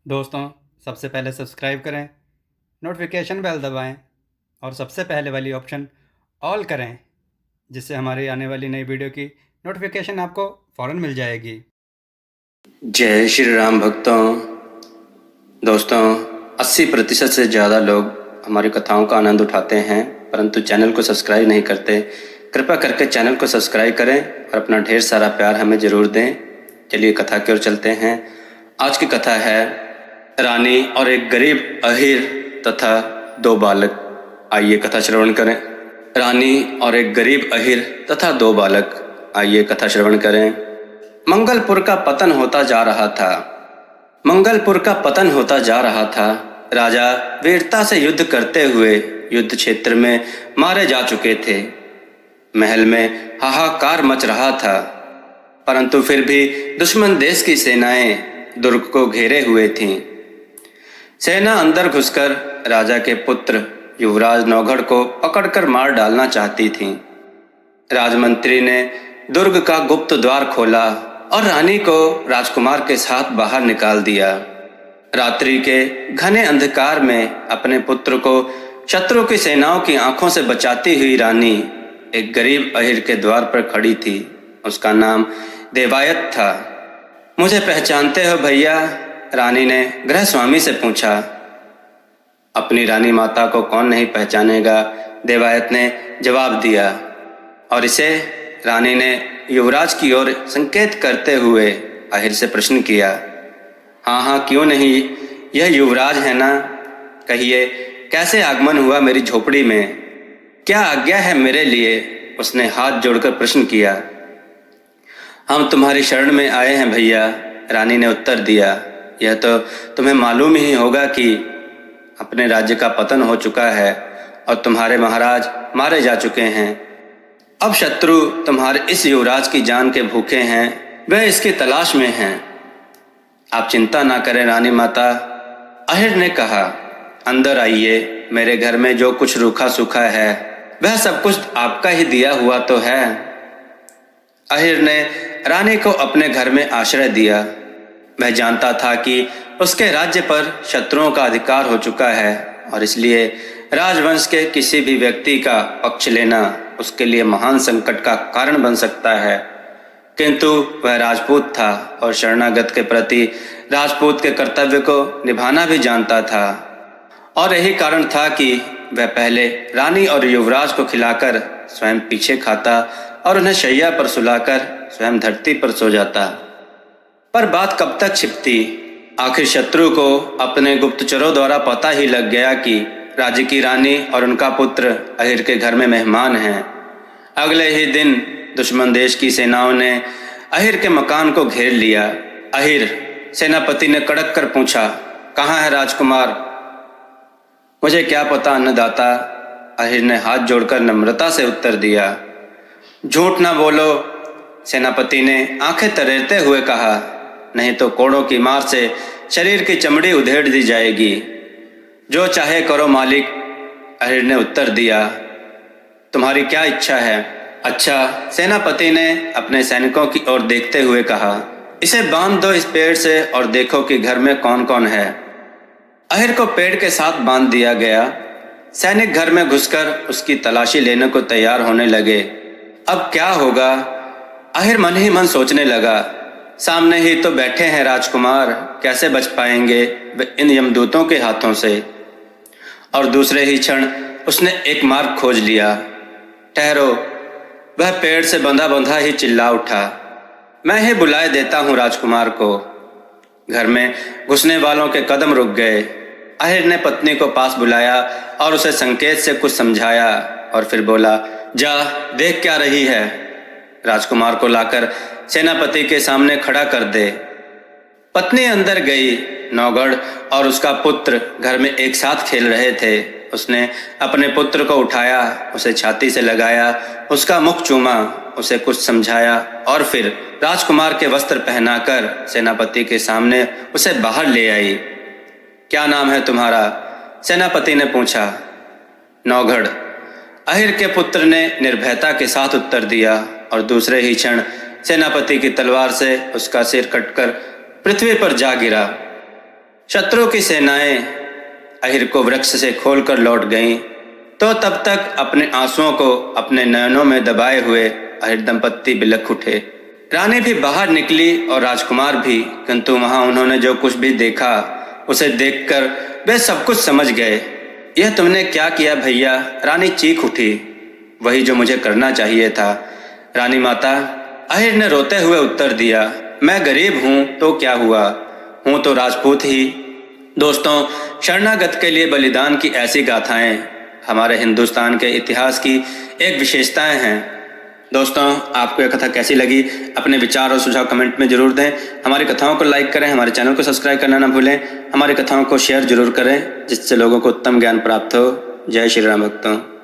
दोस्तों, सबसे पहले सब्सक्राइब करें, नोटिफिकेशन बेल दबाएं और सबसे पहले वाली ऑप्शन ऑल करें, जिससे हमारी आने वाली नई वीडियो की नोटिफिकेशन आपको फ़ौरन मिल जाएगी। जय श्री राम भक्तों। दोस्तों, 80% से ज़्यादा लोग हमारी कथाओं का आनंद उठाते हैं, परंतु चैनल को सब्सक्राइब नहीं करते। कृपया करके चैनल को सब्सक्राइब करें और अपना ढेर सारा प्यार हमें ज़रूर दें। चलिए कथा की ओर चलते हैं। आज की कथा है रानी और एक गरीब अहीर तथा दो बालक। आइए कथा श्रवण करें। रानी और एक गरीब अहीर तथा दो बालक। आइए कथा श्रवण करें। मंगलपुर का पतन होता जा रहा था। मंगलपुर का पतन होता जा रहा था। राजा वीरता से युद्ध करते हुए युद्ध क्षेत्र में मारे जा चुके थे। महल में हाहाकार मच रहा था, परंतु फिर भी दुश्मन देश की सेनाएं दुर्ग को घेरे हुए थीं। सेना अंदर घुसकर राजा के पुत्र युवराज नौगढ़ को पकड़कर मार डालना चाहती थी। राजमंत्री ने दुर्ग का गुप्त द्वार खोला और रानी को राजकुमार के साथ बाहर निकाल दिया। रात्रि के घने अंधकार में अपने पुत्र को शत्रु की सेनाओं की आंखों से बचाती हुई रानी एक गरीब अहीर के द्वार पर खड़ी थी। उसका नाम देवायत था। मुझे पहचानते हो भैया? रानी ने गृह स्वामी से पूछा। अपनी रानी माता को कौन नहीं पहचानेगा, देवायत ने जवाब दिया। और इसे रानी ने युवराज की ओर संकेत करते हुए अहीर से प्रश्न किया। हाँ हाँ, क्यों नहीं, यह युवराज है ना? कहिए, कैसे आगमन हुआ मेरी झोपड़ी में? क्या आज्ञा है मेरे लिए? उसने हाथ जोड़कर प्रश्न किया। हम तुम्हारी शरण में आए हैं भैया, रानी ने उत्तर दिया। यह तो तुम्हें मालूम ही होगा कि अपने राज्य का पतन हो चुका है और तुम्हारे महाराज मारे जा चुके हैं। अब शत्रु तुम्हारे इस युवराज की जान के भूखे हैं, वे इसकी तलाश में हैं। आप चिंता ना करें रानी माता, अहीर ने कहा। अंदर आइए, मेरे घर में जो कुछ रूखा सूखा है वह सब कुछ आपका ही दिया हुआ तो है। अहीर ने रानी को अपने घर में आश्रय दिया। वह जानता था कि उसके राज्य पर शत्रुओं का अधिकार हो चुका है और इसलिए राजवंश के किसी भी व्यक्ति का पक्ष लेना उसके लिए महान संकट का कारण बन सकता है। किंतु वह राजपूत था और शरणागत के प्रति राजपूत के कर्तव्य को निभाना भी जानता था। और यही कारण था कि वह पहले रानी और युवराज को खिलाकर स्वयं पीछे खाता और उन्हें शैया पर सुलाकर स्वयं धरती पर सो जाता। पर बात कब तक छिपती? आखिर शत्रु को अपने गुप्तचरों द्वारा पता ही लग गया कि राज्य की रानी और उनका पुत्र अहीर के घर में मेहमान हैं। अगले ही दिन दुश्मन देश की सेनाओं ने अहीर के मकान को घेर लिया। अहीर, सेनापति ने कड़क कर पूछा, कहाँ है राजकुमार? मुझे क्या पता अन्नदाता, अहीर ने हाथ जोड़कर नम्रता से उत्तर दिया। झूठ ना बोलो, सेनापति ने आंखें तरेरते हुए कहा, नहीं तो कोड़ों की मार से शरीर की चमड़ी उधेड़ दी जाएगी। जो चाहे करो मालिक, अहीर ने उत्तर दिया। तुम्हारी क्या इच्छा है? अच्छा, सेनापति ने अपने सैनिकों की ओर देखते हुए कहा, इसे बांध दो इस पेड़ से और देखो कि घर में कौन कौन है। अहीर को पेड़ के साथ बांध दिया गया। सैनिक घर में घुसकर उसकी तलाशी लेने को तैयार होने लगे। अब क्या होगा? अहीर मन ही मन सोचने लगा। सामने ही तो बैठे हैं राजकुमार, कैसे बच पाएंगे वे इन यमदूतों के हाथों से? और दूसरे ही क्षण उसने एक मार्ग खोज लिया। ठहरो, वह पेड़ से बंधा बंधा ही चिल्ला उठा, मैं ही बुलाए देता हूँ राजकुमार को। घर में घुसने वालों के कदम रुक गए। अहीर ने पत्नी को पास बुलाया और उसे संकेत से कुछ समझाया और फिर बोला, जा देख क्या रही है। राजकुमार को लाकर सेनापति के सामने खड़ा कर दे। पत्नी अंदर गई। नौगढ़ और उसका पुत्र घर में एक साथ खेल रहे थे। उसने अपने पुत्र को उठाया, उसे छाती से लगाया, उसका मुख चूमा, उसे कुछ समझाया और फिर राजकुमार के वस्त्र पहनाकर सेनापति के सामने उसे बाहर ले आई। क्या नाम है तुम्हारा? सेनापति ने पूछा। नौगढ़, अहीर के पुत्र ने निर्भयता के साथ उत्तर दिया और दूसरे ही क्षण सेनापति की तलवार से उसका सिर कटकर पृथ्वी पर जा गिरा। शत्रु की सेनाएं अहिर को वृक्ष से खोलकर लौट गईं, तो तब तक अपने आंसुओं को अपने नयनों में दबाए हुए अहिर दंपत्ति बिलख उठे। रानी भी बाहर निकली और राजकुमार भी, किंतु वहां उन्होंने जो कुछ भी देखा उसे देखकर वे सब कुछ समझ गए। यह तुमने क्या किया भैया? रानी चीख उठी। वही जो मुझे करना चाहिए था रानी माता, अहिर ने रोते हुए उत्तर दिया। मैं गरीब हूं तो क्या हुआ, हूं तो राजपूत ही। दोस्तों, शरणागत के लिए बलिदान की ऐसी गाथाएं हमारे हिंदुस्तान के इतिहास की एक विशेषताएं हैं। दोस्तों, आपको यह कथा कैसी लगी? अपने विचार और सुझाव कमेंट में जरूर दें। हमारी कथाओं को लाइक करें, हमारे चैनल को सब्सक्राइब करना ना भूलें। हमारी कथाओं को शेयर जरूर करें, जिससे लोगों को उत्तम ज्ञान प्राप्त हो। जय श्री राम भक्तों।